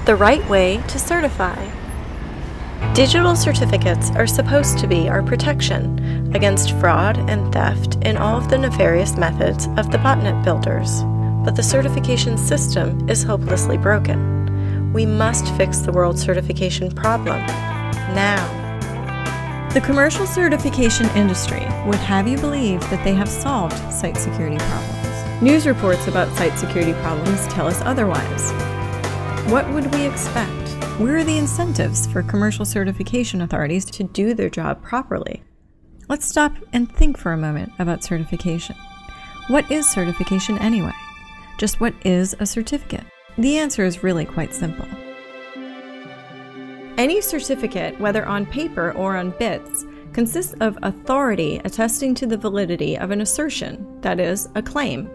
The right way to certify. Digital certificates are supposed to be our protection against fraud and theft in all of the nefarious methods of the botnet builders. But the certification system is hopelessly broken. We must fix the world certification problem now. The commercial certification industry would have you believe that they have solved site security problems. News reports about site security problems tell us otherwise. What would we expect? Where are the incentives for commercial certification authorities to do their job properly? Let's stop and think for a moment about certification. What is certification anyway? Just what is a certificate? The answer is really quite simple. Any certificate, whether on paper or on bits, consists of authority attesting to the validity of an assertion, that is, a claim.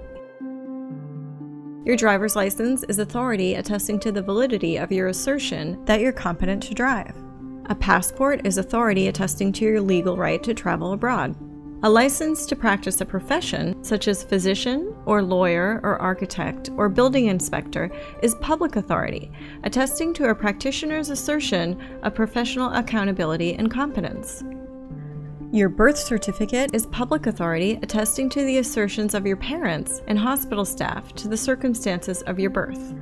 Your driver's license is authority attesting to the validity of your assertion that you're competent to drive. A passport is authority attesting to your legal right to travel abroad. A license to practice a profession, such as physician, or lawyer, or architect, or building inspector, is public authority, attesting to a practitioner's assertion of professional accountability and competence. Your birth certificate is public authority attesting to the assertions of your parents and hospital staff to the circumstances of your birth.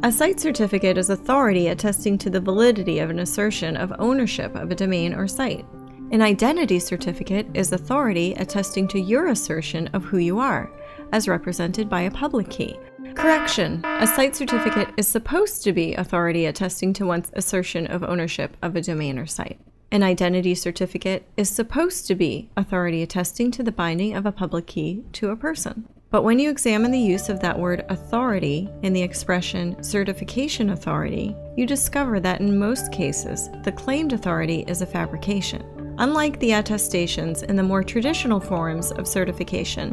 A site certificate is authority attesting to the validity of an assertion of ownership of a domain or site. An identity certificate is authority attesting to your assertion of who you are, as represented by a public key. Correction: a site certificate is supposed to be authority attesting to one's assertion of ownership of a domain or site. An identity certificate is supposed to be authority attesting to the binding of a public key to a person. But when you examine the use of that word authority in the expression certification authority, you discover that in most cases, the claimed authority is a fabrication. Unlike the attestations in the more traditional forms of certification,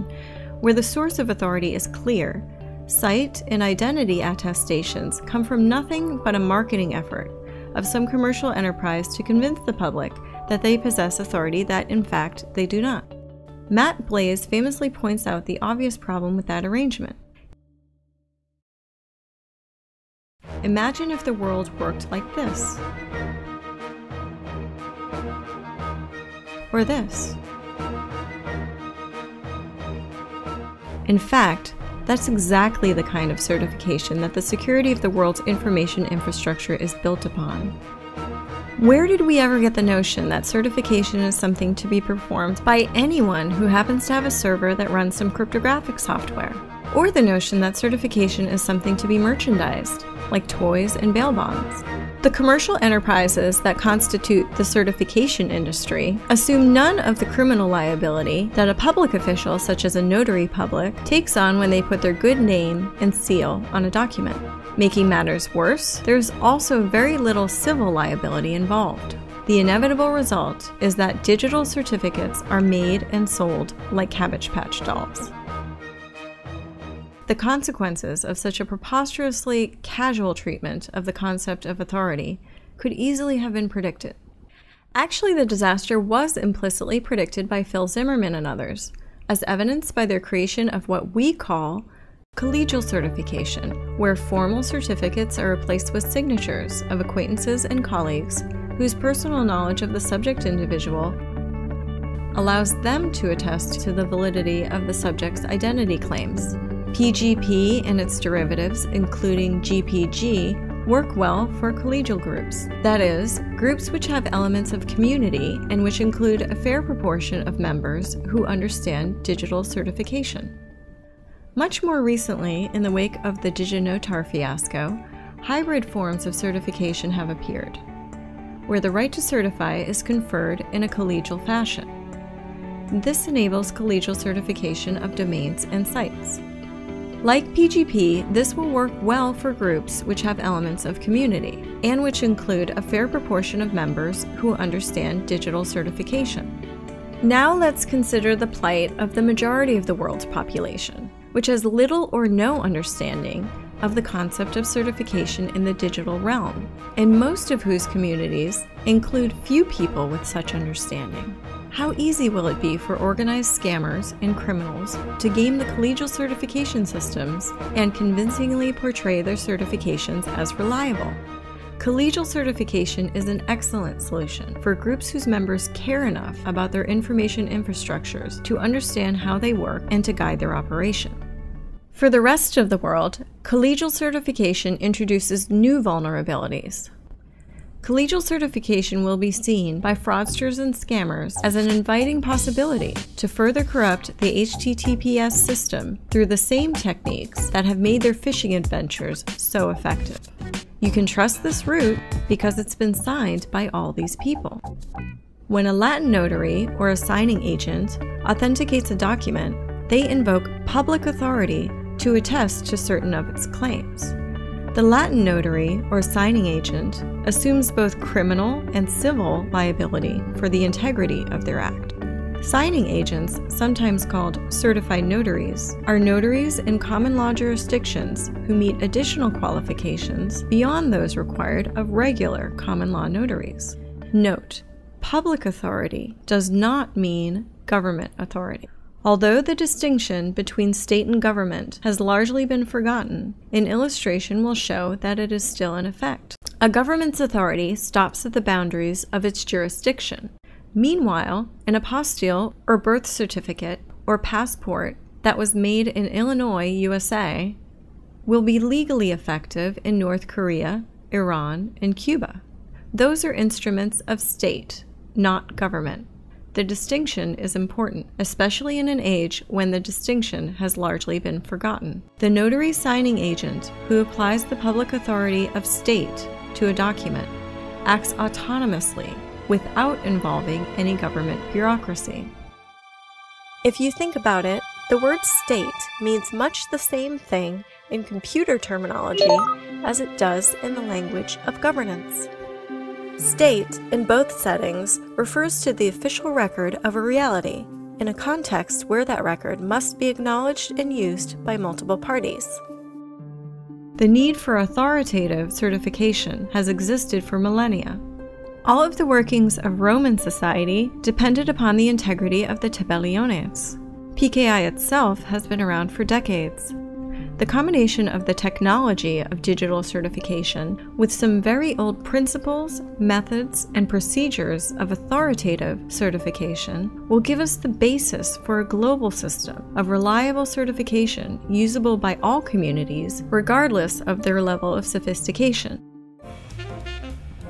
where the source of authority is clear, site and identity attestations come from nothing but a marketing effort of some commercial enterprise to convince the public that they possess authority that, in fact, they do not. Matt Blaze famously points out the obvious problem with that arrangement. Imagine if the world worked like this. Or this. In fact, that's exactly the kind of certification that the security of the world's information infrastructure is built upon. Where did we ever get the notion that certification is something to be performed by anyone who happens to have a server that runs some cryptographic software? Or the notion that certification is something to be merchandised, like toys and bail bonds? The commercial enterprises that constitute the certification industry assume none of the criminal liability that a public official, such as a notary public, takes on when they put their good name and seal on a document. Making matters worse, there's also very little civil liability involved. The inevitable result is that digital certificates are made and sold like Cabbage Patch dolls. The consequences of such a preposterously casual treatment of the concept of authority could easily have been predicted. Actually, the disaster was implicitly predicted by Phil Zimmerman and others, as evidenced by their creation of what we call collegial certification, where formal certificates are replaced with signatures of acquaintances and colleagues whose personal knowledge of the subject individual allows them to attest to the validity of the subject's identity claims. PGP and its derivatives, including GPG, work well for collegial groups. That is, groups which have elements of community and which include a fair proportion of members who understand digital certification. Much more recently, in the wake of the DigiNotar fiasco, hybrid forms of certification have appeared, where the right to certify is conferred in a collegial fashion. This enables collegial certification of domains and sites. Like PGP, this will work well for groups which have elements of community, and which include a fair proportion of members who understand digital certification. Now let's consider the plight of the majority of the world's population, which has little or no understanding of the concept of certification in the digital realm, and most of whose communities include few people with such understanding. How easy will it be for organized scammers and criminals to game the collegial certification systems and convincingly portray their certifications as reliable? Collegial certification is an excellent solution for groups whose members care enough about their information infrastructures to understand how they work and to guide their operation. For the rest of the world, collegial certification introduces new vulnerabilities. Collegial certification will be seen by fraudsters and scammers as an inviting possibility to further corrupt the HTTPS system through the same techniques that have made their phishing adventures so effective. You can trust this route because it's been signed by all these people. When a Latin notary or a signing agent authenticates a document, they invoke public authority to attest to certain of its claims. The Latin notary or signing agent assumes both criminal and civil liability for the integrity of their act. Signing agents, sometimes called certified notaries, are notaries in common law jurisdictions who meet additional qualifications beyond those required of regular common law notaries. Note: public authority does not mean government authority. Although the distinction between state and government has largely been forgotten, an illustration will show that it is still in effect. A government's authority stops at the boundaries of its jurisdiction. Meanwhile, an apostille or birth certificate or passport that was made in Illinois, USA, will be legally effective in North Korea, Iran, and Cuba. Those are instruments of state, not government. The distinction is important, especially in an age when the distinction has largely been forgotten. The notary signing agent who applies the public authority of state to a document acts autonomously without involving any government bureaucracy. If you think about it, the word state means much the same thing in computer terminology as it does in the language of governance. State, in both settings, refers to the official record of a reality, in a context where that record must be acknowledged and used by multiple parties. The need for authoritative certification has existed for millennia. All of the workings of Roman society depended upon the integrity of the tabelliones. PKI itself has been around for decades. The combination of the technology of digital certification with some very old principles, methods, and procedures of authoritative certification will give us the basis for a global system of reliable certification usable by all communities regardless of their level of sophistication.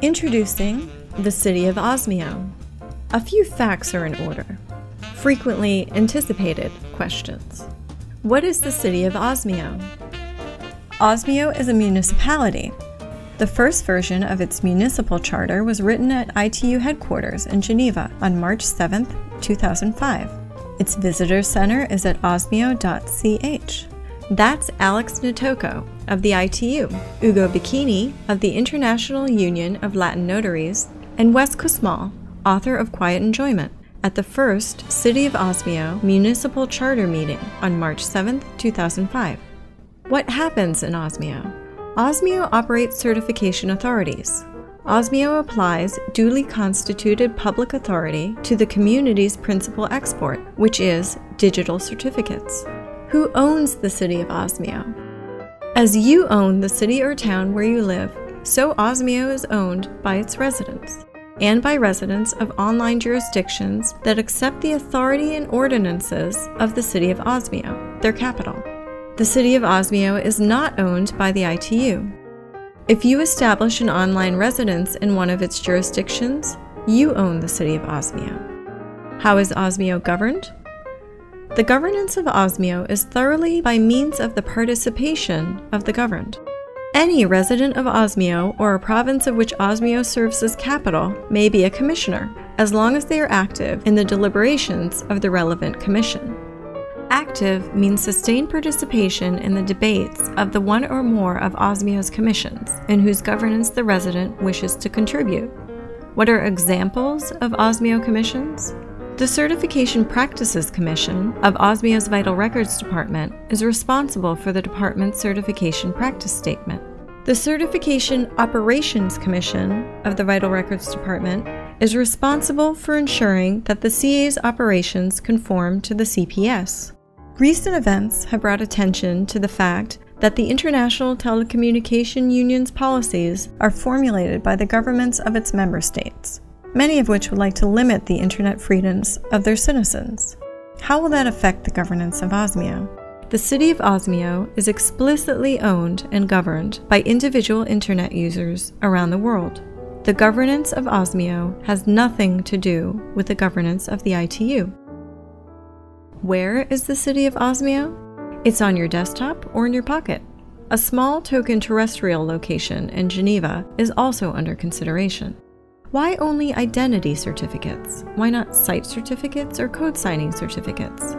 Introducing the city of Osmio. A few facts are in order. Frequently anticipated questions. What is the city of Osmio? Osmio is a municipality. The first version of its municipal charter was written at ITU headquarters in Geneva on March 7, 2005. Its visitor center is at osmio.ch. That's Alex Natoko of the ITU, Ugo Bicchini of the International Union of Latin Notaries, and Wes Kussmaul, author of Quiet Enjoyment, at the first City of Osmio Municipal Charter meeting on March 7, 2005. What happens in Osmio? Osmio operates certification authorities. Osmio applies duly constituted public authority to the community's principal export, which is digital certificates. Who owns the city of Osmio? As you own the city or town where you live, so Osmio is owned by its residents, and by residents of online jurisdictions that accept the authority and ordinances of the city of Osmio, their capital. The city of Osmio is not owned by the ITU. If you establish an online residence in one of its jurisdictions, you own the city of Osmio. How is Osmio governed? The governance of Osmio is thoroughly by means of the participation of the governed. Any resident of Osmio or a province of which Osmio serves as capital may be a commissioner, as long as they are active in the deliberations of the relevant commission. Active means sustained participation in the debates of the one or more of Osmio's commissions, in whose governance the resident wishes to contribute. What are examples of Osmio commissions? The Certification Practices Commission of Osmio's Vital Records Department is responsible for the department's certification practice statement. The Certification Operations Commission of the Vital Records Department is responsible for ensuring that the CA's operations conform to the CPS. Recent events have brought attention to the fact that the International Telecommunication Union's policies are formulated by the governments of its member states, many of which would like to limit the internet freedoms of their citizens. How will that affect the governance of Osmio? The city of Osmio is explicitly owned and governed by individual internet users around the world. The governance of Osmio has nothing to do with the governance of the ITU. Where is the city of Osmio? It's on your desktop or in your pocket. A small token terrestrial location in Geneva is also under consideration. Why only identity certificates? Why not site certificates or code signing certificates?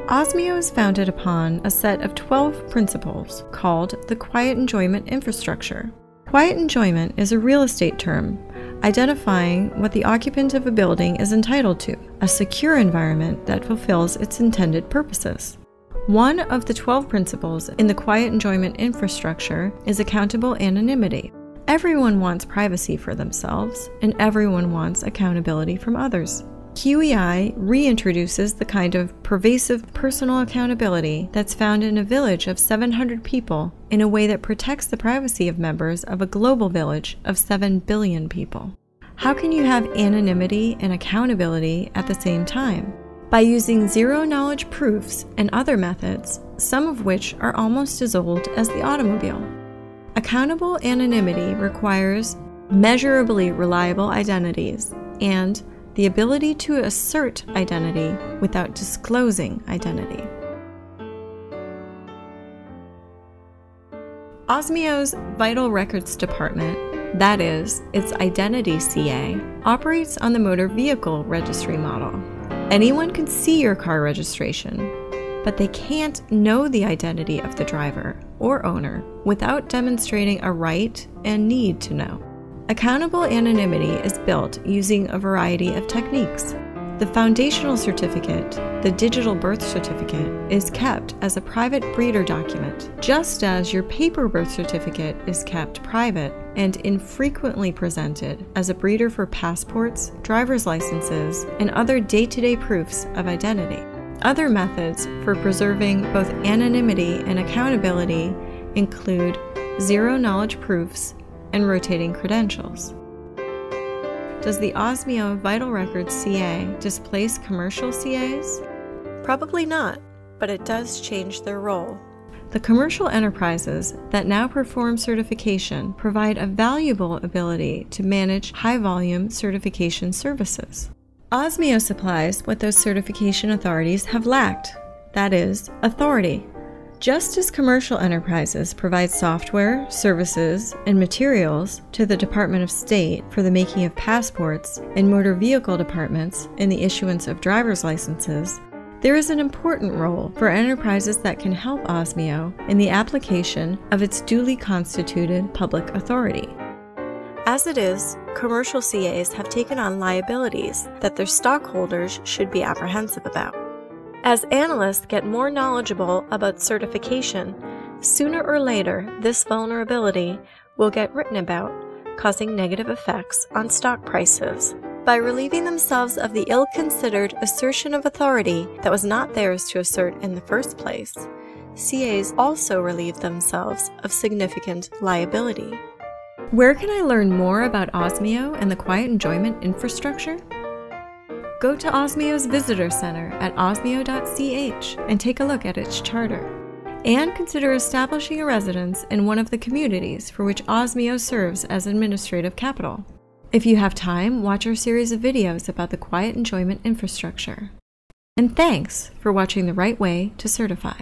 Osmio is founded upon a set of 12 principles called the Quiet Enjoyment Infrastructure. Quiet enjoyment is a real estate term identifying what the occupant of a building is entitled to, a secure environment that fulfills its intended purposes. One of the 12 principles in the Quiet Enjoyment Infrastructure is accountable anonymity. Everyone wants privacy for themselves, and everyone wants accountability from others. QEI reintroduces the kind of pervasive personal accountability that's found in a village of 700 people in a way that protects the privacy of members of a global village of 7 billion people. How can you have anonymity and accountability at the same time? By using zero-knowledge proofs and other methods, some of which are almost as old as the automobile. Accountable anonymity requires measurably reliable identities and the ability to assert identity without disclosing identity. Osmio's Vital Records Department, that is, its Identity CA, operates on the motor vehicle registry model. Anyone can see your car registration, but they can't know the identity of the driver or owner without demonstrating a right and need to know. Accountable anonymity is built using a variety of techniques. The foundational certificate, the digital birth certificate, is kept as a private breeder document, just as your paper birth certificate is kept private and infrequently presented as a breeder for passports, driver's licenses, and other day-to-day proofs of identity. Other methods for preserving both anonymity and accountability include zero-knowledge proofs and rotating credentials. Does the Osmio Vital Records CA displace commercial CAs? Probably not, but it does change their role. The commercial enterprises that now perform certification provide a valuable ability to manage high-volume certification services. Osmio supplies what those certification authorities have lacked, that is, authority. Just as commercial enterprises provide software, services, and materials to the Department of State for the making of passports and motor vehicle departments in the issuance of driver's licenses, there is an important role for enterprises that can help Osmio in the application of its duly constituted public authority. As it is, commercial CAs have taken on liabilities that their stockholders should be apprehensive about. As analysts get more knowledgeable about certification, sooner or later this vulnerability will get written about, causing negative effects on stock prices. By relieving themselves of the ill-considered assertion of authority that was not theirs to assert in the first place, CAs also relieve themselves of significant liability. Where can I learn more about Osmio and the quiet enjoyment infrastructure? Go to Osmio's Visitor Center at osmio.ch and take a look at its charter. And consider establishing a residence in one of the communities for which Osmio serves as administrative capital. If you have time, watch our series of videos about the quiet enjoyment infrastructure. And thanks for watching The Right Way to Certify.